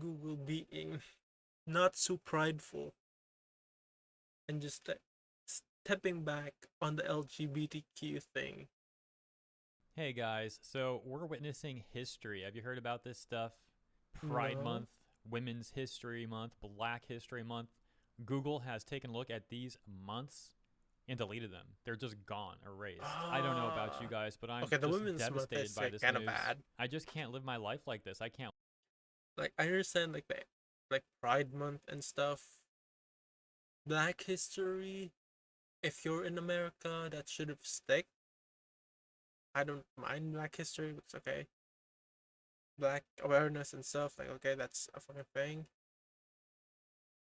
Google being not so prideful and just like stepping back on the LGBTQ thing. Hey guys, so we're witnessing history. Have you heard about this stuff? Pride No. Month, Women's History Month, Black History Month. Google has taken a look at these months and deleted them. They're just gone, erased. I don't know about you Ah. guys, but I'm Okay, the just women's month devastated is by like this kind of news. bad. I just can't live my life like this. I can't. Like I understand like Pride Month and stuff. Black History. If you're in America, that should have stick. I don't mind Black History. It's okay. Black awareness and stuff. Like okay, that's a fucking thing.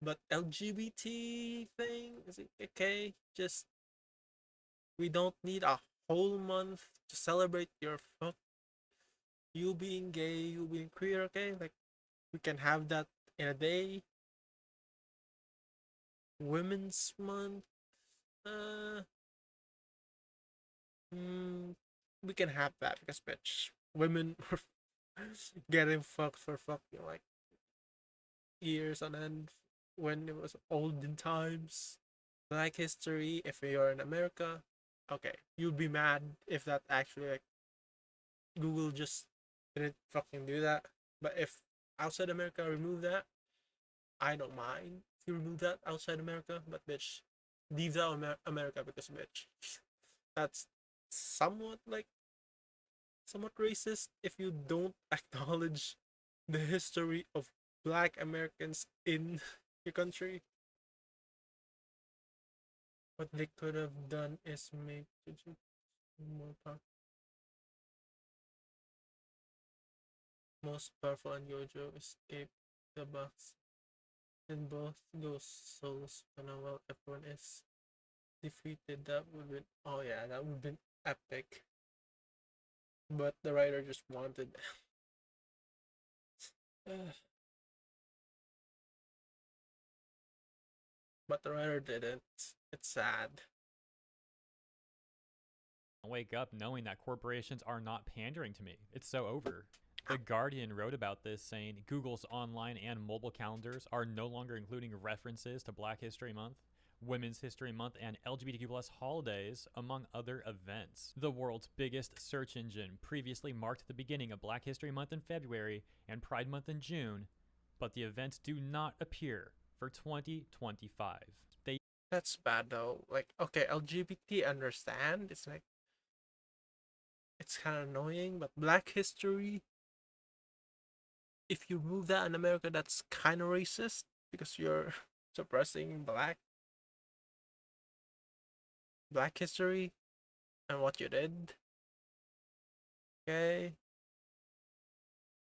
But LGBT thing is it okay? Just we don't need a whole month to celebrate your fuck you being gay, you being queer. Okay, like we can have that in a day. Women's Month. Uh, mm, we can have that because bitch, women were getting fucked for fucking like years on end when it was olden times. Black history. If you're in America, okay, you'd be mad if that actually like Google just didn't fucking do that. But if outside America remove that, I don't mind if you remove that outside America. But bitch, leave out America because bitch, that's somewhat like somewhat racist if you don't acknowledge the history of Black Americans in your country. What they could have done is make Jujutsu more most powerful, and Yojo escape the box. And both those souls when well everyone is defeated. That would be oh yeah, that would have been epic. But the writer just wanted but the writer didn't. It's sad. Wake up knowing that corporations are not pandering to me. It's so over. The Guardian wrote about this, saying Google's online and mobile calendars are no longer including references to Black History Month, Women's History Month, and LGBTQ plus holidays, among other events. The world's biggest search engine previously marked the beginning of Black History Month in February and Pride Month in June, but the events do not appear for 2025. They That's bad though. Like okay, LGBT understand. It's like it's kind of annoying, but Black history. If you move that in America, that's kind of racist because you're suppressing Black history and what you did. Okay,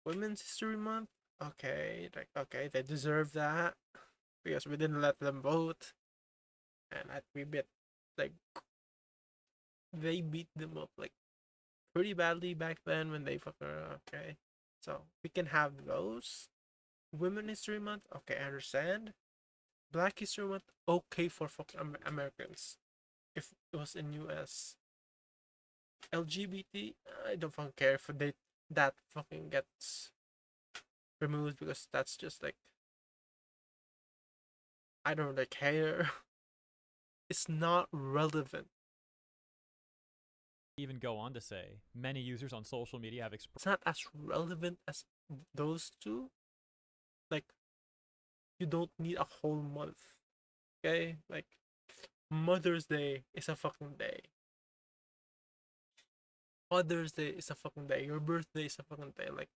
Women's History Month. Okay, like okay, they deserve that because we didn't let them vote, and we bit like they beat them up like pretty badly back then when they fucking okay. So we can have those. Women History Month. Okay, I understand. Black History Month. Okay for fucking Americans. If it was in US. LGBT. I don't fucking care if they that fucking gets removed because that's just like I don't really care. It's not relevant. even go on to say many users on social media have expressed It's not as relevant as those two. Like you don't need a whole month. Okay? Like Mother's Day is a fucking day. Father's Day is a fucking day. Your birthday is a fucking day. Like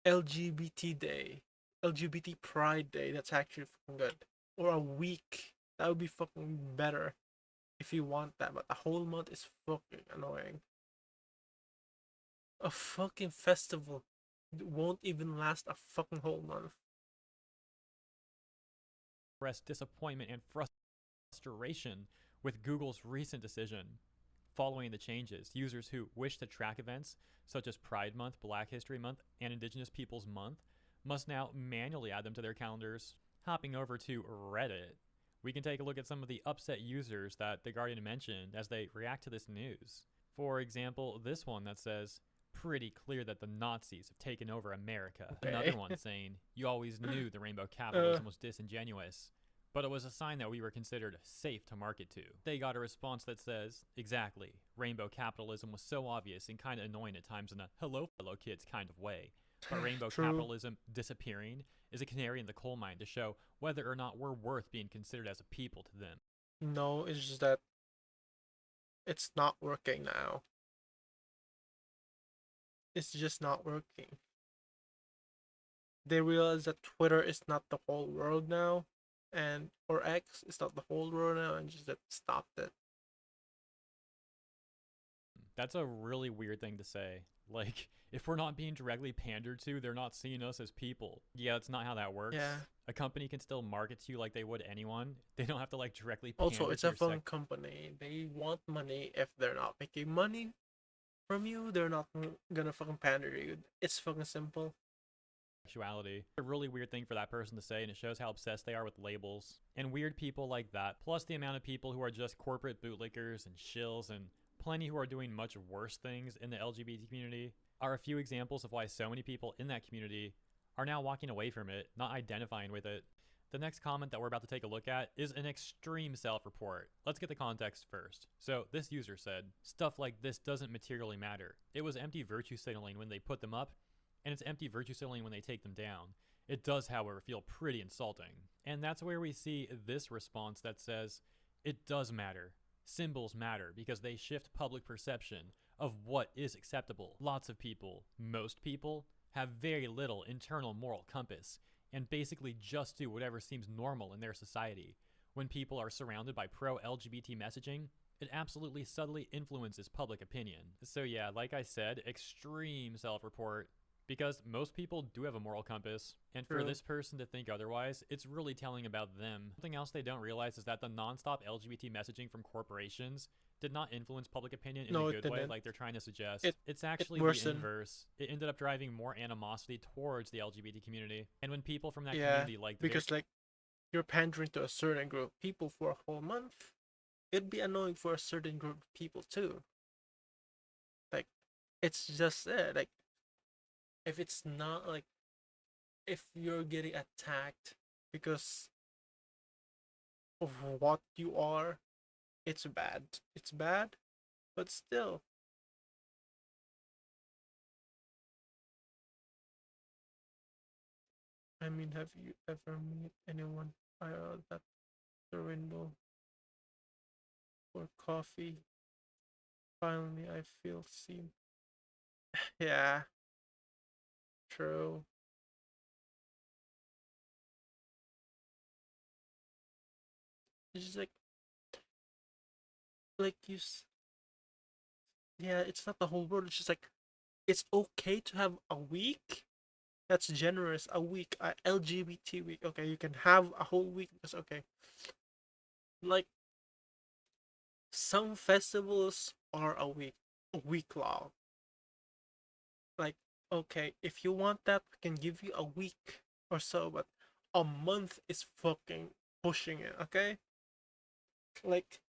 LGBT Day, LGBT Pride Day. That's actually fucking good. Or a week. That would be fucking better if you want that. But a whole month is fucking annoying. A fucking festival won't even last a fucking whole month. disappointment and frustration with Google's recent decision. Following the changes, users who wish to track events such as Pride Month, Black History Month, and Indigenous Peoples Month must now manually add them to their calendars. Hopping over to Reddit, we can take a look at some of the upset users that The Guardian mentioned as they react to this news. For example, this one that says, pretty clear that the Nazis have taken over America. Okay. Another one saying, you always knew the rainbow Uh, capitalism was disingenuous, but it was a sign that we were considered safe to market to. They got a response that says, exactly, rainbow capitalism was so obvious and kind of annoying at times in a hello fellow kids kind of way. But rainbow true. capitalism disappearing is a canary in the coal mine to show whether or not we're worth being considered as a people to them. No, it's just that it's not working now. It's just not working. They realize that Twitter is not the whole world now, and or X is not the whole world now, and just that stopped it. That's a really weird thing to say. Like, if we're not being directly pandered to, they're not seeing us as people. Yeah, that's not how that works. Yeah. A company can still market to you like they would anyone. They don't have to like directly Also, pander it's to a your phone company. They want money. If they're not making money from you, they're not gonna fucking pander you. It's fucking simple. sexuality. A really weird thing for that person to say, and it shows how obsessed they are with labels. And weird people like that, plus the amount of people who are just corporate bootlickers and shills, and plenty who are doing much worse things in the LGBT community, are a few examples of why so many people in that community are now walking away from it, not identifying with it. The next comment that we're about to take a look at is an extreme self report. Let's get the context first. So, this user said, stuff like this doesn't materially matter. It was empty virtue signaling when they put them up, and it's empty virtue signaling when they take them down. It does, however, feel pretty insulting. And that's where we see this response that says, it does matter. Symbols matter because they shift public perception of what is acceptable. Lots of people, most people, have very little internal moral compass and basically just do whatever seems normal in their society. When people are surrounded by pro-LGBT messaging, it absolutely subtly influences public opinion. So yeah, like I said, extreme self-report, because most people do have a moral compass, and for True. this person to think otherwise, it's really telling about them. Something else they don't realize is that the nonstop LGBT messaging from corporations did not influence public opinion in No, a it good way didn't. like they're trying to suggest. It It's it actually the worsened. inverse. It ended up driving more animosity towards the LGBT community. And when people from that Yeah, community like because like you're pandering to a certain group of people for a whole month. It'd be annoying for a certain group of people too. Like, it's just like if it's not like if you're getting attacked because of what you are, it's bad. It's bad, but still. I mean, have you ever met anyone that the rainbow or coffee? Finally, I feel seen. Yeah, true. It's just like yeah, it's not the whole world. It's just like it's okay to have a week. That's generous. A week, a LGBT week. Okay, you can have a whole week. That's okay. Like some festivals are a week long. Like okay, if you want that, we can give you a week or so, but a month is fucking pushing it. Okay, like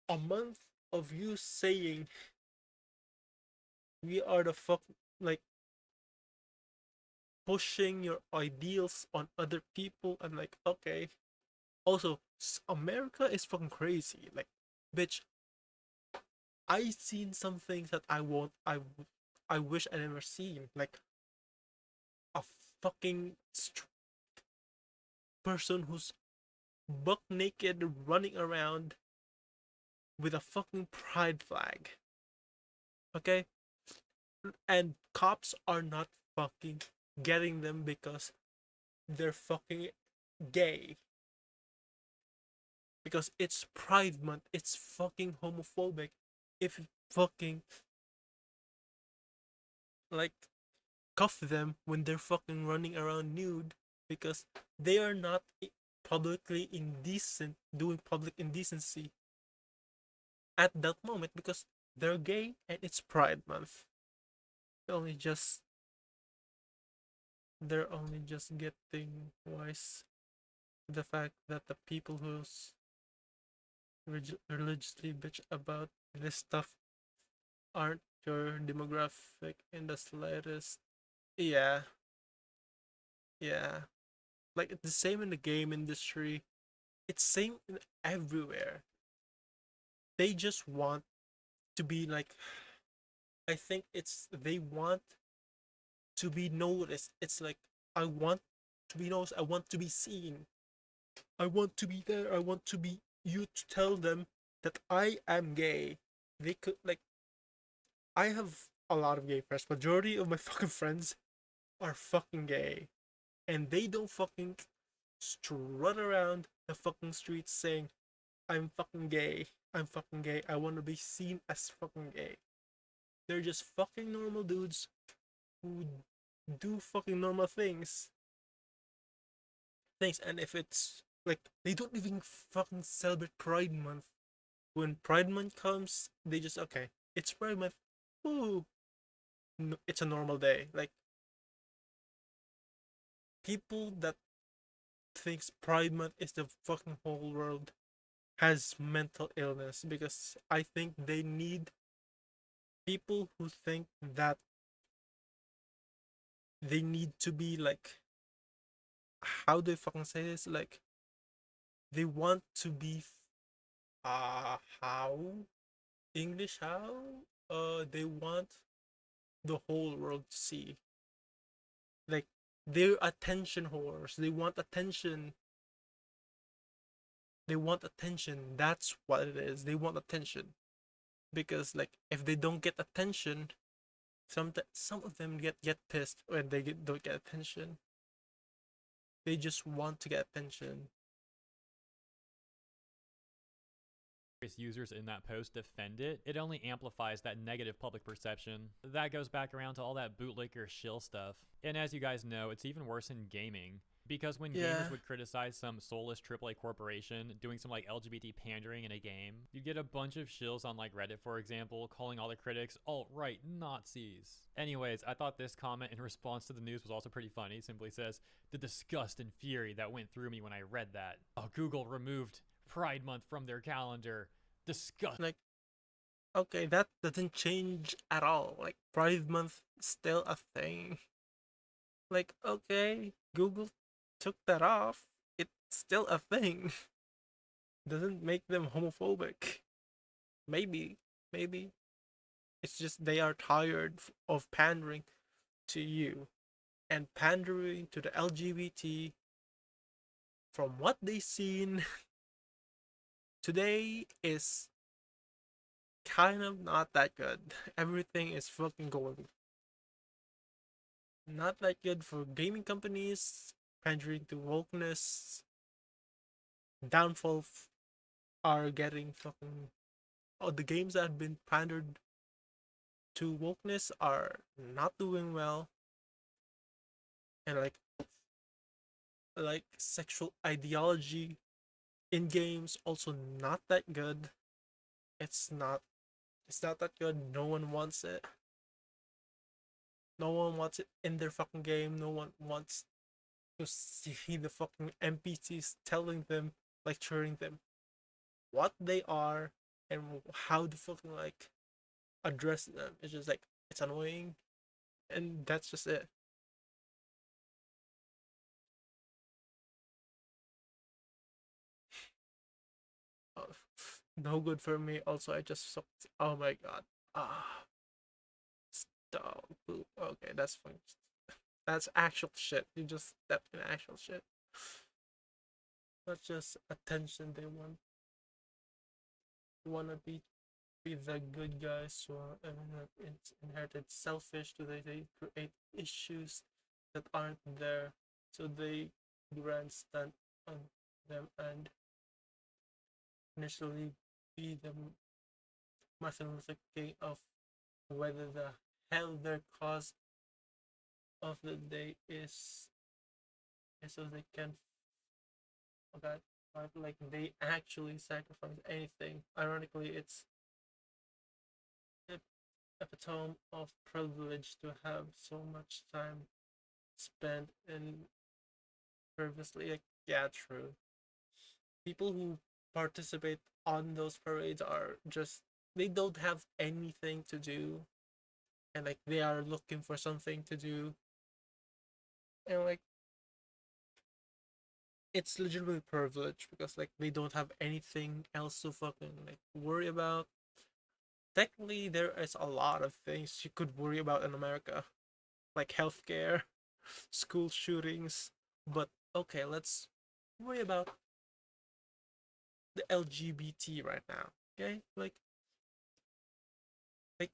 a month of you saying we are the fuck like pushing your ideals on other people and like okay. Also, America is fucking crazy. Like, bitch, I seen some things that I wish I never seen. Like a fucking person who's buck naked running around with a fucking pride flag. Okay, and cops are not fucking getting them because they're fucking gay. Because it's Pride Month. It's fucking homophobic. If you fucking like cuff them when they're fucking running around nude because they are not publicly indecent, doing public indecency at that moment because they're gay and it's Pride Month. They're only just they're only just getting wise to the fact that the people who's religiously bitch about this stuff aren't your demographic in the slightest. Yeah, yeah. Like it's the same in the game industry. It's same everywhere. They just want to be like, I think it's they want to be noticed. It's like I want to be noticed. I want to be seen. I want to be there. I want to be you to tell them that I am gay. They could like I have a lot of gay friends. Majority of my fucking friends are fucking gay, and they don't fucking strut around the fucking streets saying I'm fucking gay. I'm fucking gay. I want to be seen as fucking gay. They're just fucking normal dudes who do fucking normal things. And if it's like they don't even fucking celebrate Pride Month. When Pride Month comes, they just okay, it's Pride Month. Ooh, no, it's a normal day. Like people that thinks Pride Month is the fucking whole world has mental illness because I think they need people who think that they need to be like how do I fucking say this? Like they want to be how English how they want the whole world to see like they're attention whores. They want attention. That's what it is. They want attention because like if they don't get attention, some of them get pissed when don't get attention. They just want to get attention. Users in that post defend it, it only amplifies that negative public perception. That goes back around to all that bootlicker shill stuff. And as you guys know, it's even worse in gaming. Because when Yeah, gamers would criticize some soulless AAA corporation doing some like LGBT pandering in a game, you'd get a bunch of shills on like Reddit, for example, calling all the critics alt-right Nazis. Anyways, I thought this comment in response to the news was also pretty funny. It simply says, the disgust and fury that went through me when I read that. Oh, Google removed Pride Month from their calendar. Disgust. like okay, that doesn't change at all. Like Pride Month is still a thing. Like okay, Google took that off. It's still a thing. Doesn't make them homophobic. Maybe, maybe it's just they are tired of pandering to you and pandering to the LGBT. From what they've seen today is kind of not that good. Everything is fucking going not that good for gaming companies, pandering to wokeness, downfall are getting fucking. Oh, the games that have been pandered to wokeness are not doing well, and like sexual ideology in games also not that good. It's not. It's not that good. No one wants it. No one wants it in their fucking game. No one wants to see the fucking NPCs telling them, lecturing them what they are and how to fucking like address them. It's just like it's annoying, and that's just it. Oh, no good for me. Also, I just sucked. Oh my god. Ah, stop. Poop. Okay, that's fine. That's actual shit. You just stepped in actual shit. Not just attention. They wanna be the good guys who are inherited selfish. Do they create issues that aren't there? So they grandstand on them and initially be the Martin Luther King of whether the hell their cause of the day is so they can forget like they actually sacrifice anything. Ironically, it's an epitome of privilege to have so much time spent in previously. Like, yeah, true. People who participate on those parades are just they don't have anything to do. and like they are looking for something to do, and like it's legitimately privilege because like they don't have anything else to fucking like worry about. Technically, there is a lot of things you could worry about in America, like healthcare, school shootings. But okay, let's worry about the LGBT right now. Okay, like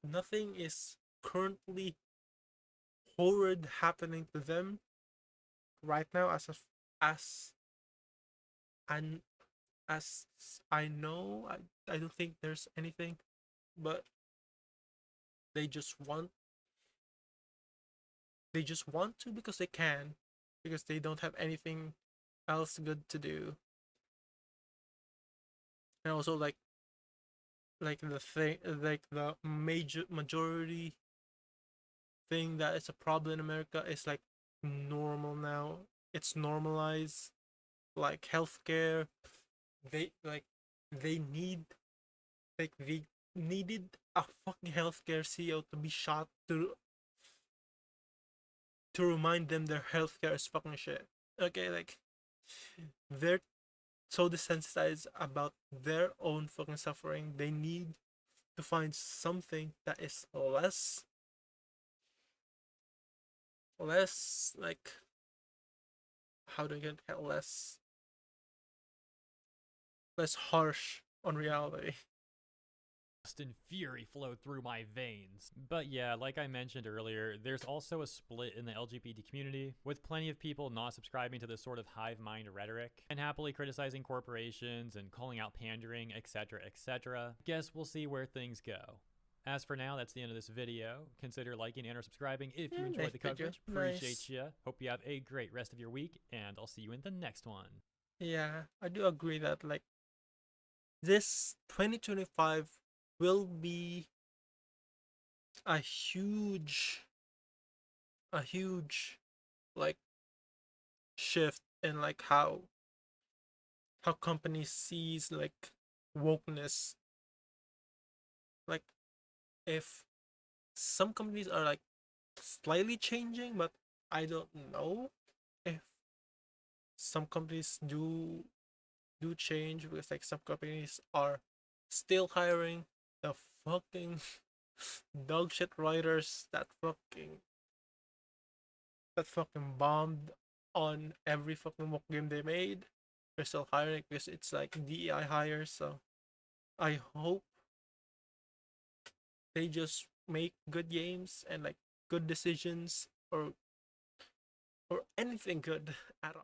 nothing is currently horrid happening to them right now as and as I know. I don't think there's anything, but they just want they just want to because they can, because they don't have anything else good to do. And also like the thing, like the majority thing that is a problem in America is like normal now. It's normalized, like healthcare. They like they need they needed a fucking healthcare CEO to be shot to remind them their healthcare is fucking shit. Okay, like they're so desensitized about their own fucking suffering. They need to find something that is less like, how do I get less harsh on reality. And fury flowed through my veins. But yeah, like I mentioned earlier, there's also a split in the LGBT community, with plenty of people not subscribing to this sort of hive mind rhetoric and happily criticizing corporations and calling out pandering, etc., etc. Guess we'll see where things go. As for now, that's the end of this video. Consider liking and or subscribing if you Yeah, enjoyed nice the video. coverage. Appreciate Nice. ya. Hope you have a great rest of your week, and I'll see you in the next one. Yeah, I do agree that like this 2025 will be a huge like shift in like how companies sees like wokeness. Like if some companies are like slightly changing, but I don't know if some companies do change, because like some companies are still hiring the fucking dog shit writers that fucking bombed on every fucking mock game they made. They're still hiring because it's like DEI hires. So I hope they just make good games and like good decisions, or anything good at all.